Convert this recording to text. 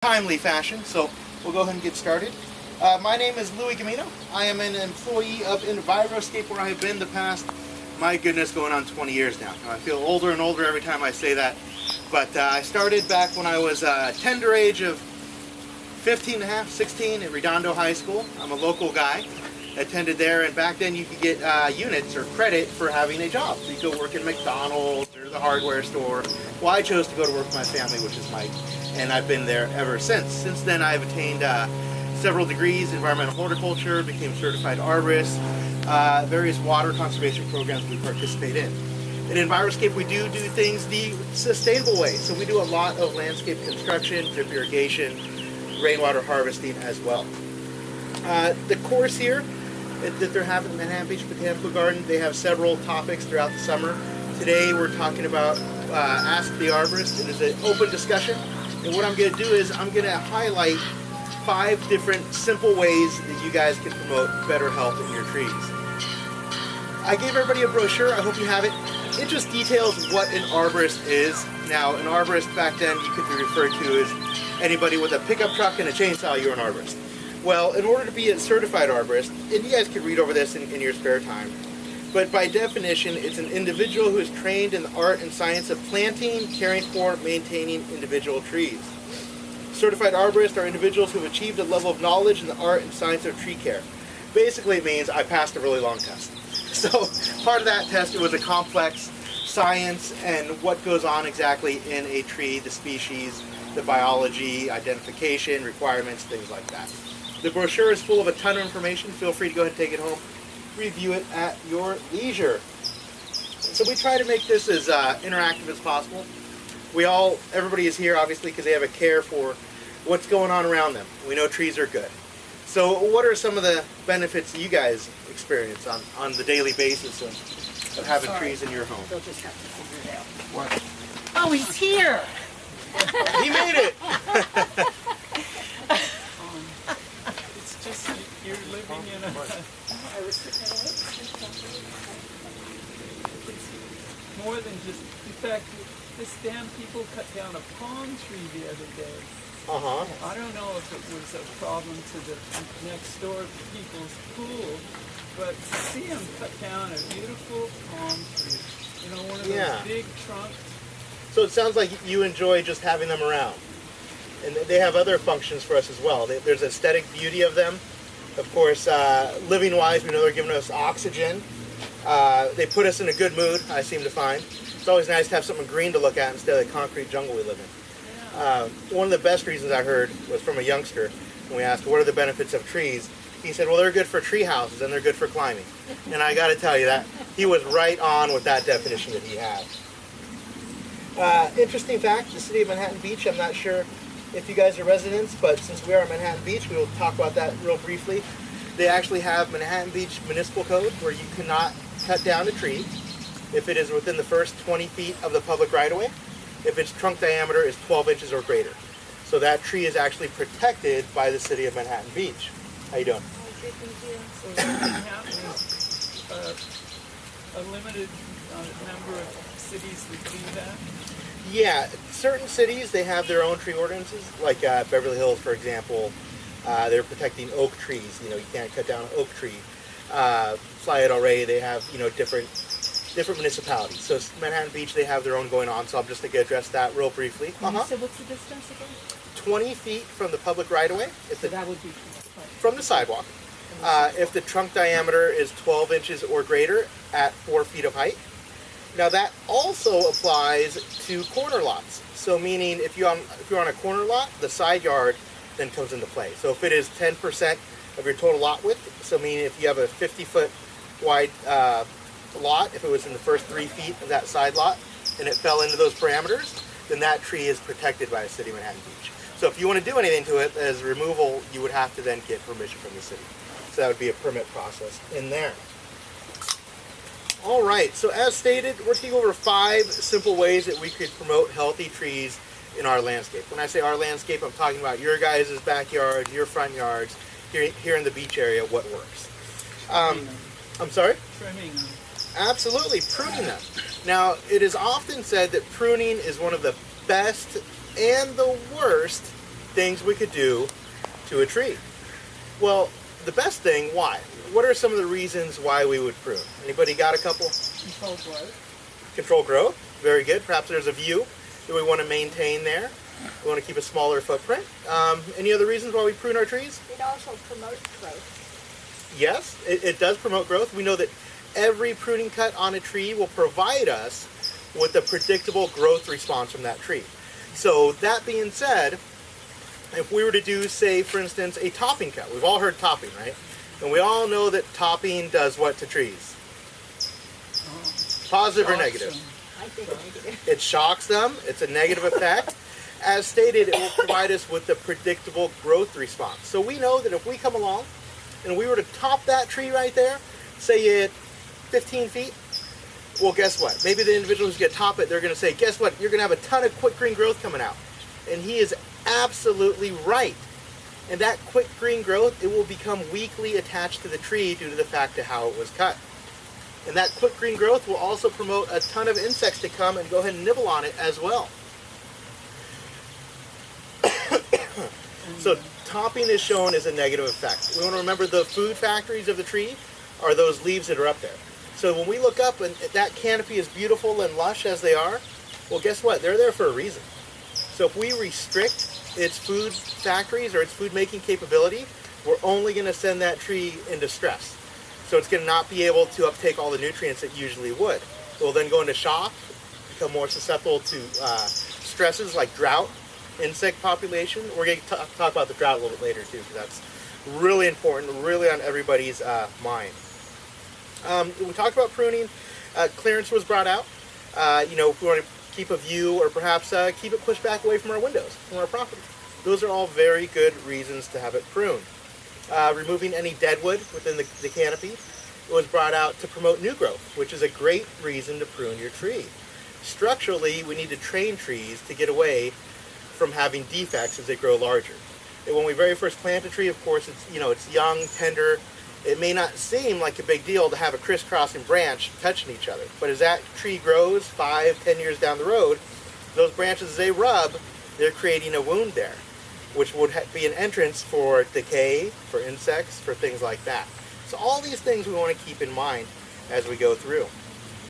Timely fashion, so we'll go ahead and get started. My name is Louis Gamino. I am an employee of Enviroscape, where I have been the past, my goodness, going on 20 years now. I feel older and older every time I say that, but I started back when I was a tender age of 15 and a half, 16 at Redondo High School. I'm a local guy, attended there, and back then you could get units or credit for having a job. So you could go work in McDonald's or the hardware store. Well, I chose to go to work with my family, which is Mike, and I've been there ever since. Since then, I've attained several degrees in environmental horticulture, became certified arborist, various water conservation programs we participate in. At Enviroscape, we do things the sustainable way. So we do a lot of landscape construction, drip irrigation, rainwater harvesting as well. The course here that they're having at Manhattan Beach Botanical Garden, they have several topics throughout the summer. Today we're talking about Ask the Arborist. It is an open discussion, and what I'm going to do is I'm going to highlight 5 different simple ways that you guys can promote better health in your trees. I gave everybody a brochure. I hope you have it. It just details what an arborist is. Now, an arborist back then you could be referred to as anybody with a pickup truck and a chainsaw. You're an arborist. Well, in order to be a certified arborist, and you guys can read over this in your spare time, but by definition, it's an individual who is trained in the art and science of planting, caring for, maintaining individual trees. Certified arborists are individuals who have achieved a level of knowledge in the art and science of tree care. Basically, it means I passed a really long test. So part of that test, it was a complex science and what goes on exactly in a tree, the species, the biology, identification, requirements, things like that. The brochure is full of a ton of information. Feel free to go ahead and take it home. Review it at your leisure. So we try to make this as interactive as possible. Everybody is here obviously because they have a care for what's going on around them. We know trees are good. So what are some of the benefits you guys experience on the daily basis of having trees in your home? They'll just have to figure it out. What? Oh, he's here! He made it! It's just you're living in a... It's more than just... In fact, this damn people cut down a palm tree the other day. Uh-huh. I don't know if it was a problem to the next door people's pool, but to see them cut down a beautiful palm tree. You know, one of those big trunks. So it sounds like you enjoy just having them around. And they have other functions for us as well. There's aesthetic beauty of them. Of course, living-wise, we know they're giving us oxygen. They put us in a good mood, I seem to find. It's always nice to have something green to look at instead of the concrete jungle we live in. One of the best reasons I heard was from a youngster when we asked, what are the benefits of trees? He said, well, they're good for tree houses and they're good for climbing. And I got to tell you that he was right on with that definition that he had. Interesting fact, the city of Manhattan Beach, I'm not sure if you guys are residents, but since we are in Manhattan Beach, we will talk about that real briefly. They actually have Manhattan Beach Municipal Code where you cannot cut down a tree if it is within the first 20 feet of the public right-of-way, if its trunk diameter is 12 inches or greater. So that tree is actually protected by the city of Manhattan Beach. How you doing? So Manhattan is a limited number of cities that do that? Yeah, certain cities, they have their own tree ordinances, like Beverly Hills, for example. They're protecting oak trees. You know, you can't cut down an oak tree. Playa del Rey, they have, you know, different municipalities. So Manhattan Beach, they have their own going on, so I'm just going to address that real briefly. So what's the distance again? 20 feet from the public right-of-way. So that would be from the sidewalk. If the trunk diameter is 12 inches or greater at 4 feet of height. Now that also applies to corner lots. So meaning if you're on a corner lot, the side yard then comes into play. So if it is 10% of your total lot width, so meaning if you have a 50-foot wide lot, if it was in the first 3 feet of that side lot and it fell into those parameters, then that tree is protected by the city of Manhattan Beach. So if you want to do anything to it as removal, you would have to then get permission from the city. So that would be a permit process in there. All right, so as stated, we're going to go over 5 simple ways that we could promote healthy trees in our landscape. When I say our landscape, I'm talking about your guys' backyards, your front yards, here in the beach area, what works. I'm sorry? Trimming them. Absolutely, pruning them. Now, it is often said that pruning is one of the best and the worst things we could do to a tree. Well, the best thing, why? What are some of the reasons why we would prune? Anybody got a couple? Control growth. Control growth, very good. Perhaps there's a view that we want to maintain there. We want to keep a smaller footprint. Any other reasons why we prune our trees? It also promotes growth. Yes, it does promote growth. We know that every pruning cut on a tree will provide us with a predictable growth response from that tree. So that being said, if we were to do, say, for instance, a topping cut, we've all heard topping, right? And we all know that topping does what to trees? Positive or negative? I think negative. It shocks them. It's a negative effect. As stated, it will provide us with a predictable growth response. So we know that if we come along and we were to top that tree right there, say at 15 feet, well, guess what? Maybe the individuals who get top it, they're going to say, guess what? You're going to have a ton of quick green growth coming out. And he is absolutely right. And that quick green growth, it will become weakly attached to the tree due to the fact of how it was cut. And that quick green growth will also promote a ton of insects to come and go ahead and nibble on it as well. So topping is shown as a negative effect. We want to remember the food factories of the tree are those leaves that are up there. So when we look up and that canopy is beautiful and lush as they are, well, guess what? They're there for a reason. So if we restrict its food factories or its food making capability, we're only going to send that tree into stress. So it's going to not be able to uptake all the nutrients it usually would. It will then go into shock, become more susceptible to stresses like drought, insect population. We're going to talk about the drought a little bit later too, because that's really important, really on everybody's mind. We talked about pruning. Clearance was brought out. If we want to keep a view or perhaps keep it pushed back away from our windows, from our property. Those are all very good reasons to have it pruned. Removing any dead wood within the canopy was brought out to promote new growth, which is a great reason to prune your tree. Structurally, we need to train trees to get away from having defects as they grow larger. And when we very first plant a tree, of course, it's young, tender. It may not seem like a big deal to have a crisscrossing branch touching each other, but as that tree grows 5-10 years down the road, those branches, as they rub, they're creating a wound there, which would be an entrance for decay, for insects, for things like that. So all these things we want to keep in mind as we go through.